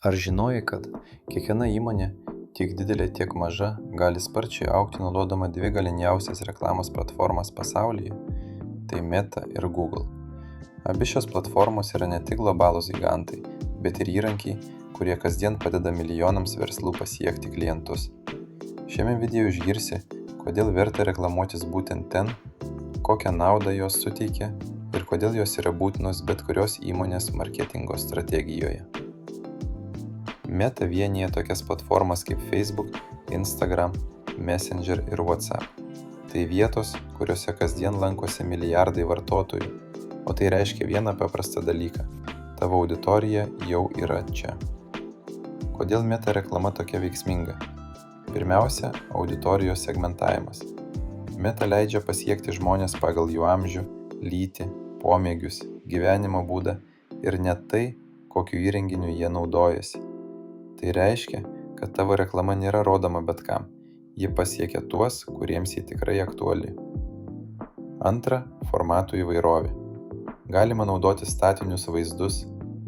Ar žinojai, kad kiekviena įmonė, tiek didelė, tiek maža, gali sparčiai augti naudodama dvi galingiausias reklamos platformas pasaulyje? Tai Meta ir Google. Abi šios platformos yra ne tik globalūs gigantai, bet ir įrankiai, kurie kasdien padeda milijonams verslų pasiekti klientus. Šiame video išgirsi, kodėl verta reklamuotis būtent ten, kokią naudą jos suteikia ir kodėl jos yra būtinos bet kurios įmonės marketingo strategijoje. Meta vienyje tokias platformas kaip Facebook, Instagram, Messenger ir WhatsApp. Tai vietos, kuriuose kasdien lankosi milijardai vartotojų, o tai reiškia vieną paprastą dalyką – tavo auditorija jau yra čia. Kodėl Meta reklama tokia veiksminga? Pirmiausia, auditorijos segmentavimas. Meta leidžia pasiekti žmonės pagal jų amžių, lytį, pomėgius, gyvenimo būdą ir net tai, kokiu įrenginiu jie naudojasi. Tai reiškia, kad tavo reklama nėra rodoma bet kam, ji pasiekia tuos, kuriems ji tikrai aktuali. Antra, formatų įvairovė. Galima naudoti statinius vaizdus,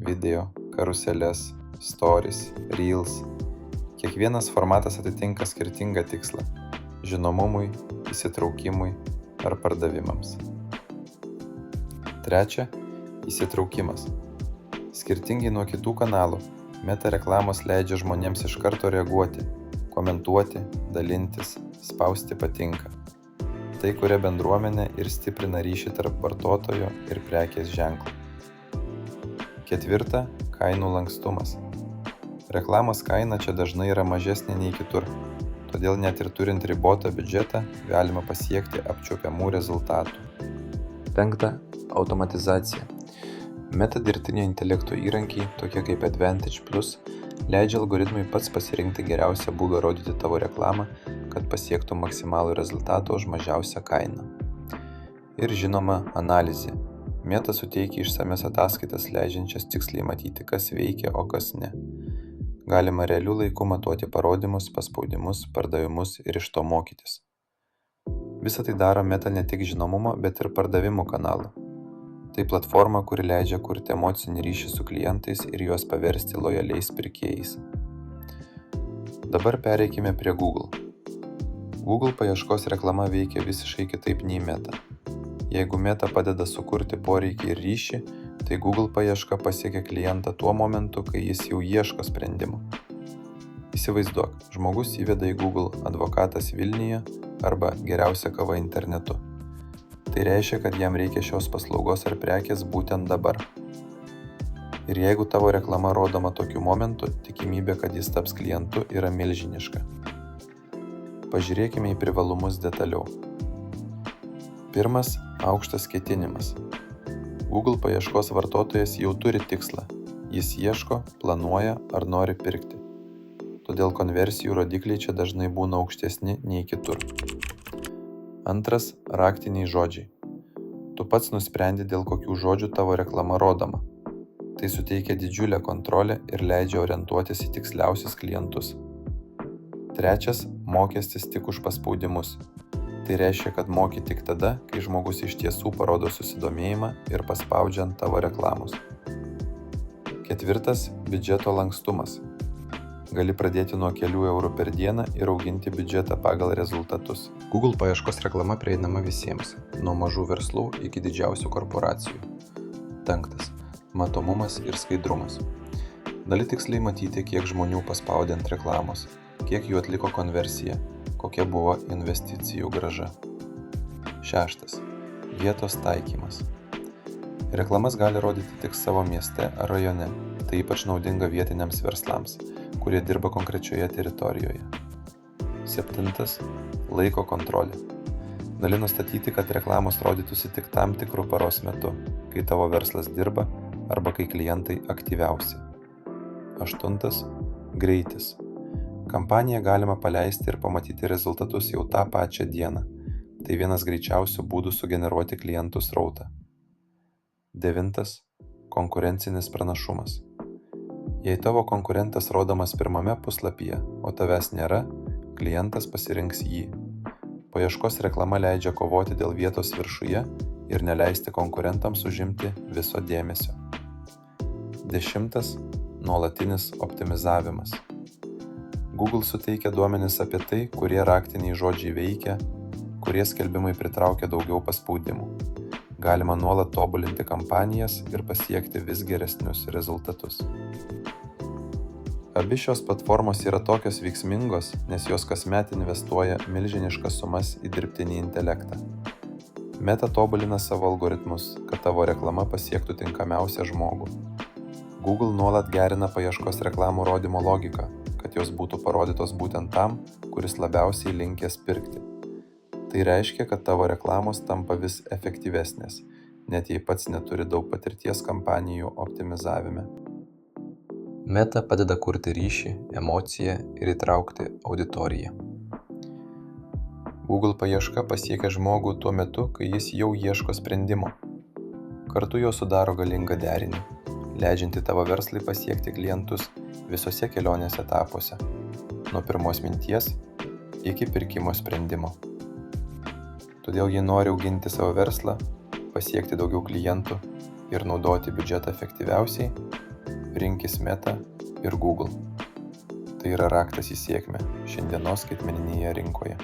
video, karuseles, stories, reels. Kiekvienas formatas atitinka skirtingą tikslą – žinomumui, įsitraukimui ar pardavimams. Trečia, įsitraukimas. Skirtingai nuo kitų kanalų, Meta reklamos leidžia žmonėms iš karto reaguoti, komentuoti, dalintis, spausti patinka. Tai kuria bendruomenę ir stiprina ryšį tarp vartotojo ir prekės ženklo. Ketvirta, kainų lankstumas. Reklamos kaina čia dažnai yra mažesnė nei kitur, todėl net ir turint ribotą biudžetą galima pasiekti apčiuopiamų rezultatų. Penkta, automatizacija. Meta dirbtinio intelekto įrankiai, tokie kaip Advantage Plus, leidžia algoritmui pats pasirinkti geriausią būdą rodyti tavo reklamą, kad pasiektų maksimalų rezultatą už mažiausią kainą. Ir žinoma, analizė. Meta suteikia išsamias ataskaitas, leidžiančias tiksliai matyti, kas veikia, o kas ne. Galima realiu laiku matuoti parodymus, paspaudimus, pardavimus ir iš to mokytis. Visą tai daro Meta ne tik žinomumo, bet ir pardavimų kanalų. Tai platforma, kuri leidžia kurti emocinį ryšį su klientais ir juos paversti lojaliais pirkėjais. Dabar pereikime prie Google. Google paieškos reklama veikia visiškai kitaip nei Meta. Jeigu Meta padeda sukurti poreikį ir ryšį, tai Google paieška pasiekia klientą tuo momentu, kai jis jau ieško sprendimo. Įsivaizduok, žmogus įveda į Google advokatas Vilniuje arba geriausia kava internetu. Tai reiškia, kad jam reikia šios paslaugos ar prekės būtent dabar. Ir jeigu tavo reklama rodoma tokiu momentu, tikimybė, kad jis taps klientu, yra milžiniška. Pažiūrėkime į privalumus detaliau. Pirmas – aukštas ketinimas. Google paieškos vartotojas jau turi tikslą. Jis ieško, planuoja ar nori pirkti. Todėl konversijų rodikliai čia dažnai būna aukštesni nei kitur. Antras – raktiniai žodžiai. Tu pats nusprendi, dėl kokių žodžių tavo reklama rodoma. Tai suteikia didžiulę kontrolę ir leidžia orientuotis į tiksliausius klientus. Trečias – mokestis tik už paspaudimus. Tai reiškia, kad moki tik tada, kai žmogus iš tiesų parodo susidomėjimą ir paspaudžia ant tavo reklamos. Ketvirtas – biudžeto lankstumas. Gali pradėti nuo kelių eurų per dieną ir auginti biudžetą pagal rezultatus. Google paieškos reklama prieinama visiems, nuo mažų verslų iki didžiausių korporacijų. Penktas – matomumas ir skaidrumas. Gali tiksliai matyti, kiek žmonių paspaudė ant reklamos, kiek jų atliko konversiją, kokia buvo investicijų grąža. Šeštas – vietos taikymas. Reklamas gali rodyti tik savo mieste ar rajone, tai ypač naudinga vietiniams verslams, kurie dirba konkrečioje teritorijoje. Septintas – laiko kontrolė. Gali nustatyti, kad reklamos rodytųsi tik tam tikru paros metu, kai tavo verslas dirba arba kai klientai aktyviausi. Aštuntas – greitis. Kampaniją galima paleisti ir pamatyti rezultatus jau tą pačią dieną. Tai vienas greičiausių būdų sugeneruoti klientų srautą. Devintas – konkurencinis pranašumas. Jei tavo konkurentas rodomas pirmame puslapyje, o tavęs nėra, klientas pasirinks jį. Paieškos reklama leidžia kovoti dėl vietos viršuje ir neleisti konkurentams užimti viso dėmesio. 10. nuolatinis optimizavimas. Google suteikia duomenis apie tai, kurie raktiniai žodžiai veikia, kurie skelbimai pritraukia daugiau paspaudimų. Galima nuolat tobulinti kampanijas ir pasiekti vis geresnius rezultatus. Abi šios platformos yra tokios veiksmingos, nes jos kasmet investuoja milžiniškas sumas į dirbtinį intelektą. Meta tobulina savo algoritmus, kad tavo reklama pasiektų tinkamiausią žmogų. Google nuolat gerina paieškos reklamų rodymo logiką, kad jos būtų parodytos būtent tam, kuris labiausiai linkęs pirkti. Tai reiškia, kad tavo reklamos tampa vis efektyvesnės, net jei pats neturi daug patirties kampanijų optimizavime. Meta padeda kurti ryšį, emociją ir įtraukti auditoriją. Google paieška pasiekia žmogų tuo metu, kai jis jau ieško sprendimo. Kartu jo sudaro galingą derinį, leidžiantį tavo verslui pasiekti klientus visose kelionės etapuose, nuo pirmos minties iki pirkimo sprendimo. Todėl jei nori auginti savo verslą, pasiekti daugiau klientų ir naudoti biudžetą efektyviausiai, rinkis Meta ir Google. Tai yra raktas į sėkmę šiandienos skaitmeninėje rinkoje.